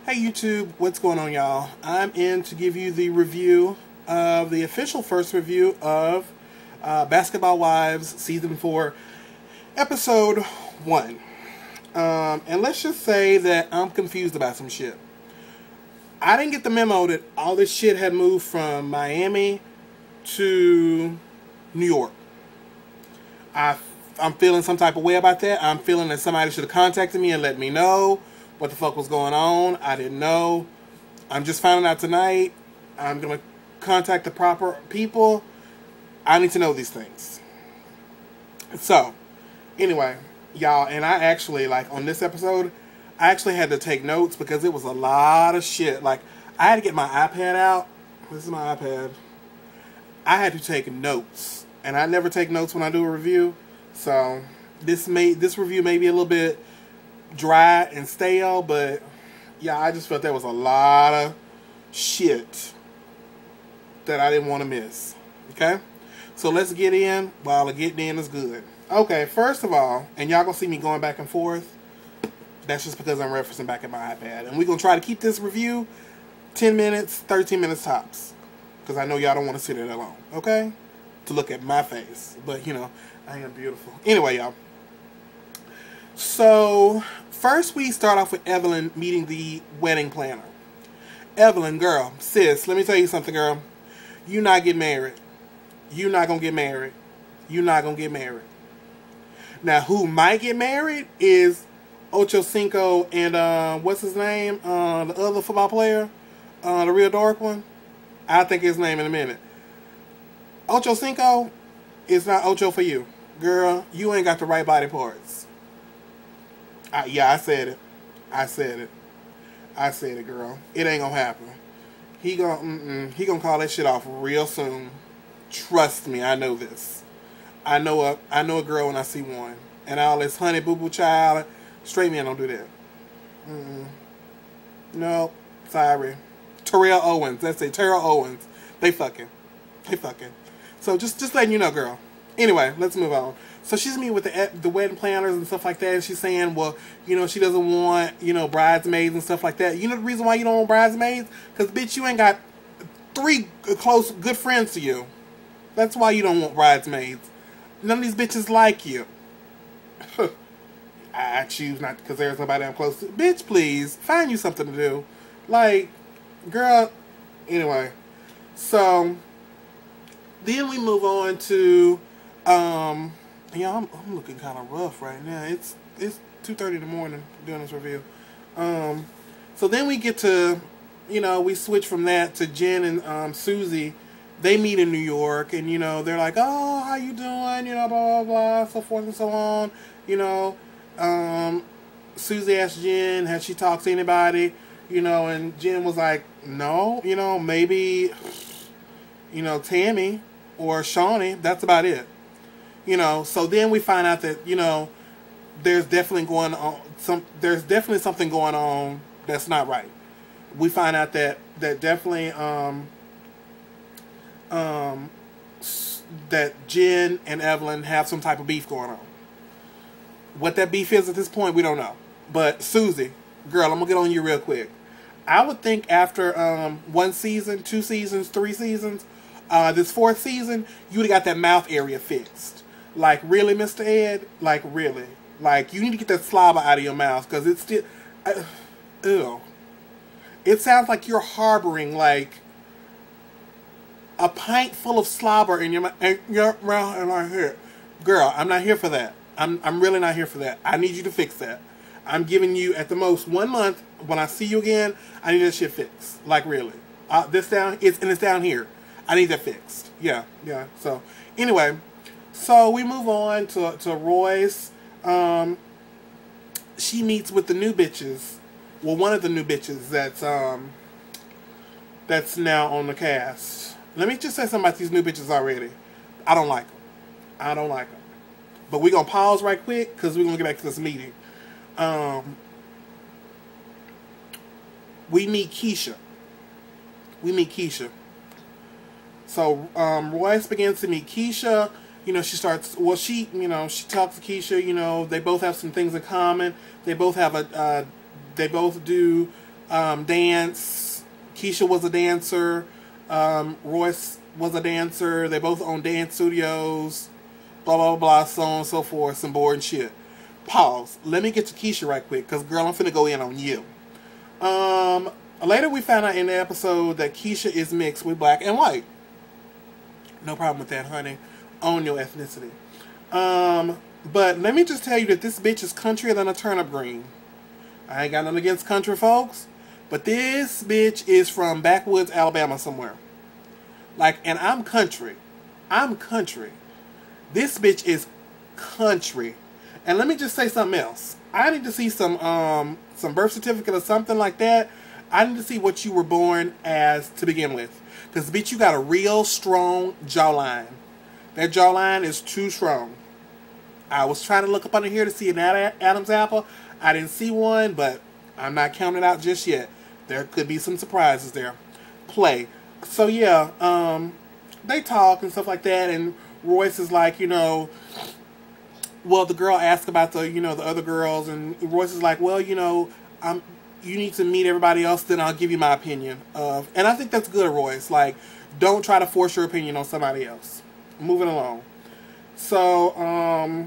Hey YouTube, what's going on, y'all? I'm in to give you the review of the official first review of Basketball Wives Season 4, Episode 1. And let's just say that I'm confused about some shit. I didn't get the memo that all this shit had moved from Miami to New York. I'm feeling some type of way about that. I'm feeling that somebody should have contacted me and let me know what the fuck was going on. I didn't know. I'm just finding out tonight. I'm going to contact the proper people. I need to know these things. So, anyway, y'all, and I actually, like, on this episode, I actually had to take notes because it was a lot of shit. Like, I had to get my iPad out. This is my iPad. I had to take notes. And I never take notes when I do a review. So, this review may be a little bit dry and stale, but yeah, I just felt there was a lot of shit that I didn't want to miss. Okay? So let's get in while the getting in is good. Okay, first of all, and y'all gonna see me going back and forth, that's just because I'm referencing back at my iPad. And we're gonna try to keep this review 10 minutes, 13 minutes tops. Because I know y'all don't want to sit there that long, okay? To look at my face. But, you know, I am beautiful. Anyway, y'all. So, first we start off with Evelyn meeting the wedding planner. Evelyn, girl, sis, let me tell you something, girl. You not get married. You not gonna get married. You not gonna get married. Now, who might get married is Ocho Cinco and, what's his name? The other football player? The real dark one? I'll think his name in a minute. Ocho Cinco is not Ocho for you. Girl, you ain't got the right body parts. Yeah, I said it. I said it, girl. It ain't gonna happen. He gonna call that shit off real soon. Trust me, I know this. I know a girl when I see one. And all this honey boo boo child, straight men don't do that. No, sorry. Terrell Owens. That's it. Terrell Owens. They fucking. So just letting you know, girl. Anyway, let's move on. So she's meeting with the wedding planners and stuff like that, and she's saying, well, you know, she doesn't want, you know, bridesmaids and stuff like that. You know the reason why you don't want bridesmaids? Because, bitch, you ain't got 3 close, good friends to you. That's why you don't want bridesmaids. None of these bitches like you. I choose not because there's nobody I'm close to. Bitch, please, find you something to do. Like, girl, anyway. So, then we move on to, yeah, I'm looking kind of rough right now. It's 2:30 in the morning doing this review. So then we get to, you know, we switch from that to Jen and Susie. They meet in New York, and, you know, they're like, oh, how you doing? You know, blah, blah, blah, so forth and so on. You know, Susie asked Jen, has she talked to anybody? You know, and Jen was like, no, you know, maybe, you know, Tammy or Shawnee. That's about it. You know, so then we find out that, you know, there's definitely something going on that's not right. We find out that definitely that Jen and Evelyn have some type of beef going on. What that beef is at this point, we don't know. But Susie, girl, I'm gonna get on you real quick. I would think after 1 season, 2 seasons, 3 seasons, this 4th season, you would have got that mouth area fixed. Like, really, Mr. Ed? Like, really? Like, you need to get that slobber out of your mouth, because it's still... ew. It sounds like you're harboring, like, a pint full of slobber in your mouth, and you're around and right here. Girl, I'm not here for that. I'm really not here for that. I need you to fix that. I'm giving you, at the most, 1 month. When I see you again, I need that shit fixed. Like, really. It's down here. I need that fixed. Yeah. So, anyway... So we move on to Royce. She meets with the new bitches. Well, one of the new bitches that's now on the cast. Let me just say something about these new bitches already. I don't like them. But we're gonna pause right quick because we're gonna get back to this meeting. We meet Keisha. So Royce begins to meet Keisha. You know, she talks to Keisha. You know, they both have some things in common. They both have they both do dance. Keisha was a dancer. Royce was a dancer. They both own dance studios. Blah, blah, blah, so on and so forth. Some boring shit. Pause. Let me get to Keisha right quick, because, girl, I'm finna go in on you. Later we found out in the episode that Keisha is mixed with black and white. No problem with that, honey. Own your ethnicity. But let me just tell you that this bitch is countrier than a turnip green. I ain't got nothing against country folks, but this bitch is from backwoods Alabama somewhere. Like, and I'm country. I'm country. This bitch is country. And let me just say something else. I need to see some birth certificate or something like that. I need to see what you were born as to begin with. Because, bitch, you got a real strong jawline. That jawline is too strong. I was trying to look up under here to see an Adam's apple. I didn't see one, but I'm not counting it out just yet. There could be some surprises there. Play. So, yeah, they talk and stuff like that, and Royce is like, you know, well, the girl asked about the, you know, the other girls, and Royce is like, well, you know, you need to meet everybody else, then I'll give you my opinion. And I think that's good, Royce. Like, don't try to force your opinion on somebody else. Moving along. So,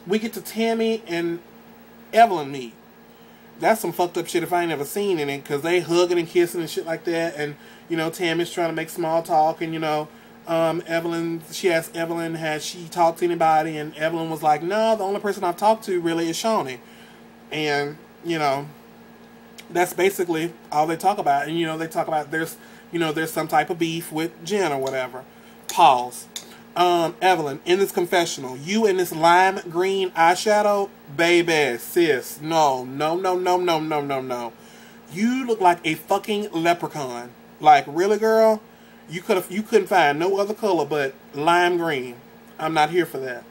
we get to Tammy and Evelyn meet. That's some fucked up shit if I ain't never seen in it, because they hugging and kissing and shit like that, and, you know, Tammy's trying to make small talk, and, you know, Evelyn, she asked Evelyn, has she talked to anybody, and Evelyn was like, no, the only person I've talked to really is Shawnee. And, you know, that's basically all they talk about. And, you know, they talk about there's some type of beef with Jen or whatever. Pause. Evelyn, in this confessional, you in this lime green eyeshadow, baby, sis, no. You look like a fucking leprechaun. Like, really, girl? You couldn't find no other color but lime green. I'm not here for that.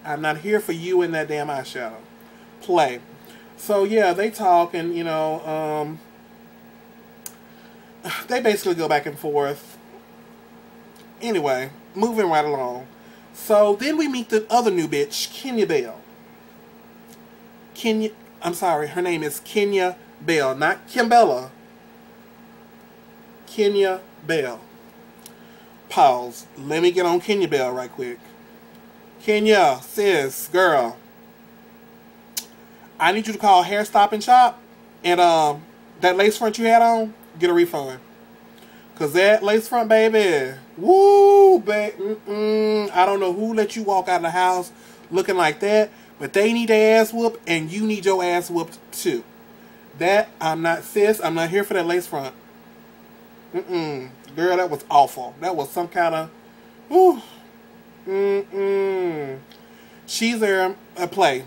I'm not here for you in that damn eyeshadow. Play. So, yeah, they talk, and, you know, they basically go back and forth. Anyway, moving right along. So, then we meet the other new bitch, Kenya Bell. I'm sorry, her name is Kenya Bell, not Kimbella. Kenya Bell. Pause. Let me get on Kenya Bell right quick. Kenya, sis, girl, I need you to call Hair Stop and Shop, and that lace front you had on, get a refund. Cause that lace front, baby, woo, I don't know who let you walk out of the house looking like that, but they need their ass whooped, and you need your ass whooped too. That, I'm not, sis, I'm not here for that lace front. Girl, that was awful. That was some kind of, whoo. She's there,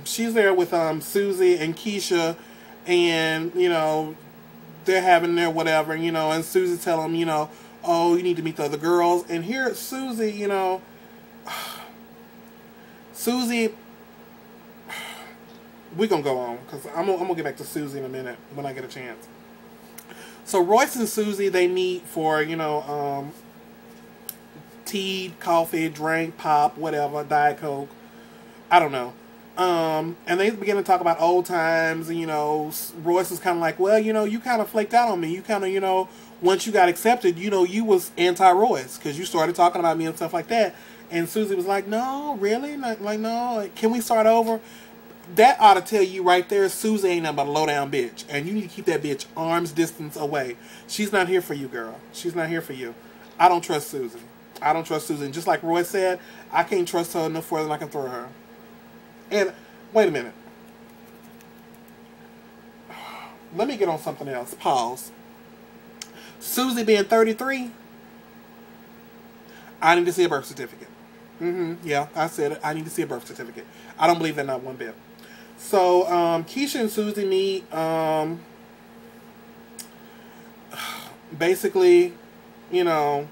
she's there with Susie and Keisha, and, you know, they're having their whatever, you know, and Susie tell them, you know, oh, you need to meet the other girls. And here, Susie, you know, Susie, we're going to go on, because I'm going to get back to Susie in a minute when I get a chance. So Royce and Susie, they meet for, you know, tea, coffee, drink, pop, whatever, Diet Coke. I don't know. And they begin to talk about old times, and, you know, Royce is kind of like, well, you know, you kind of flaked out on me. You kind of, you know, once you got accepted, you know, you was anti-Royce, because you started talking about me and stuff like that. And Susie was like, no, really? Like, no, can we start over? That ought to tell you right there, Susie ain't nothing but a low-down bitch. And you need to keep that bitch arm's distance away. She's not here for you, girl. She's not here for you. I don't trust Susie. I don't trust Susie. And just like Roy said, I can't trust her no further than I can throw her. And, wait a minute. Let me get on something else. Pause. Susie being 33, I need to see a birth certificate. Yeah, I said it. I need to see a birth certificate. I don't believe that not one bit. So, Keisha and Susie meet, basically, you know,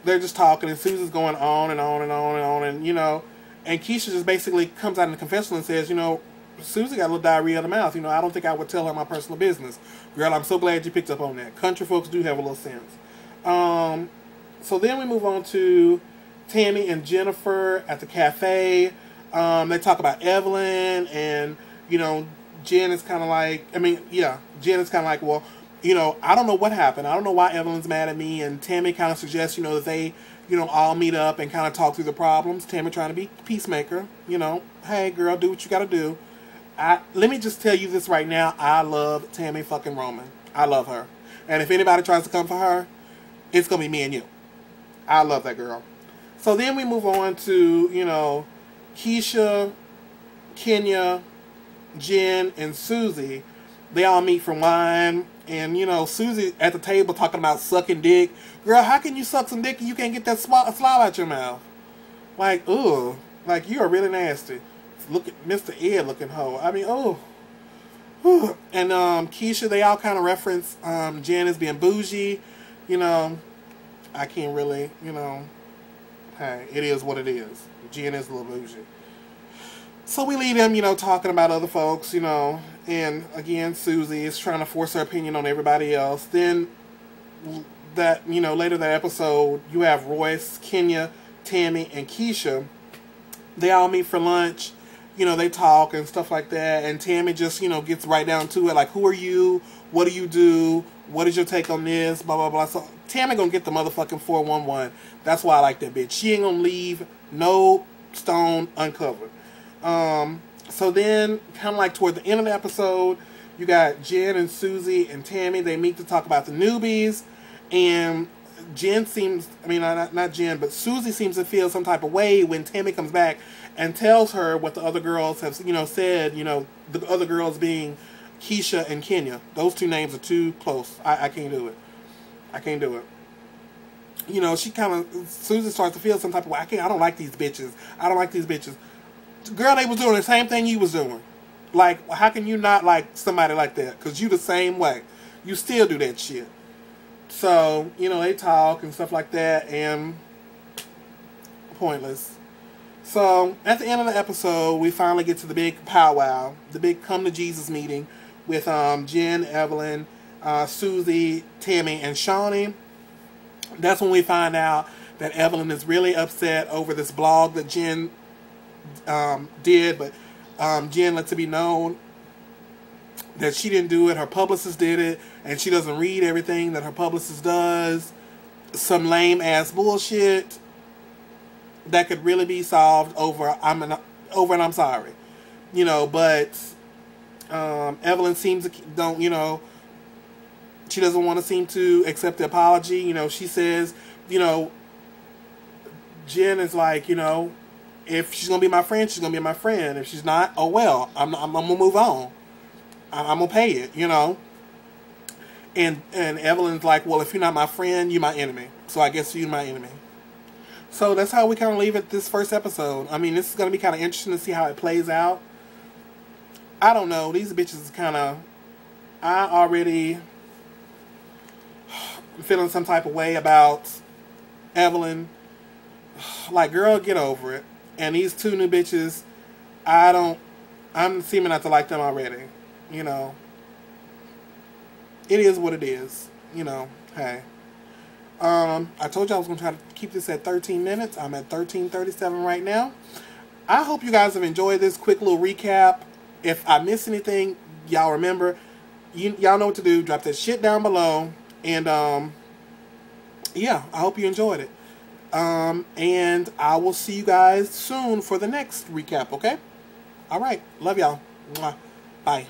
they're just talking, and Susie's going on and on and on and on, and, you know, and Keisha just basically comes out in the confessional and says, you know, Susie got a little diarrhea of the mouth. You know, I don't think I would tell her my personal business. Girl, I'm so glad you picked up on that. Country folks do have a little sense. So then we move on to Tammy and Jennifer at the cafe. They talk about Evelyn and, you know, Jen is kind of like, Jen is kind of like, well, I don't know what happened. I don't know why Evelyn's mad at me. And Tammy kind of suggests, that they, all meet up and kind of talk through the problems. Tammy trying to be peacemaker, hey girl, do what you got to do. Let me just tell you this right now. I love Tammy fucking Roman. I love her. And if anybody tries to come for her, it's going to be me and you. I love that girl. So then we move on to, Keisha, Kenya, Jen, and Susie. They all meet for wine. And, Susie at the table talking about sucking dick. Girl, how can you suck some dick and you can't get that slob out your mouth? Like, ugh. Like, you are really nasty. Look at Mr. Ed looking hoe. I mean, oh. Whew. And Keisha, they all kind of reference Jen as being bougie. I can't really, hey, it is what it is. Jen is a little bougie. So we leave them, talking about other folks, and again, Susie is trying to force her opinion on everybody else. Then that, later that episode, you have Royce, Kenya, Tammy, and Keisha. They all meet for lunch. They talk and stuff like that. And Tammy just, gets right down to it. Like, who are you? What do you do? What is your take on this? Blah, blah, blah. So Tammy gonna get the motherfucking 411. That's why I like that bitch. She ain't gonna leave no stone uncovered. So then, kind of like toward the end of the episode, you got Jen and Susie and Tammy. They meet to talk about the newbies. And Jen seems, not Jen, but Susie seems to feel some type of way when Tammy comes back and tells her what the other girls have, said, the other girls being Keisha and Kenya. Those two names are too close. I can't do it. I can't do it. Susie starts to feel some type of way. I don't like these bitches. I don't like these bitches. Girl, they was doing the same thing you was doing. Like, how can you not like somebody like that? Because you the same way. You still do that shit. So, they talk and stuff like that, and pointless. So, at the end of the episode, we finally get to the big powwow, the big come to Jesus meeting with Jen, Evelyn, Susie, Tammy, and Shawnee. That's when we find out that Evelyn is really upset over this blog that Jen did, but Jen lets it be known that she didn't do it. Her publicist did it, and she doesn't read everything that her publicist does. Some lame ass bullshit that could really be solved over and I'm sorry, But Evelyn seems to she doesn't want to seem to accept the apology. She says, Jen is like, if she's gonna be my friend, she's gonna be my friend. If she's not, oh well, I'm gonna move on. I'm gonna pay it, And Evelyn's like, well, if you're not my friend, you're my enemy. So I guess you're my enemy. So that's how we kind of leave it this first episode. This is gonna be kind of interesting to see how it plays out. I don't know. These bitches kind of, I already feeling some type of way about Evelyn. Like, girl, get over it. And these two new bitches, I'm seeming not to like them already. It is what it is. Hey. I told you I was going to try to keep this at 13 minutes. I'm at 13:37 right now. I hope you guys have enjoyed this quick little recap. If I miss anything, y'all remember, y'all know what to do. Drop that shit down below. And, yeah, I hope you enjoyed it. And I will see you guys soon for the next recap, okay? All right. Love y'all. Bye.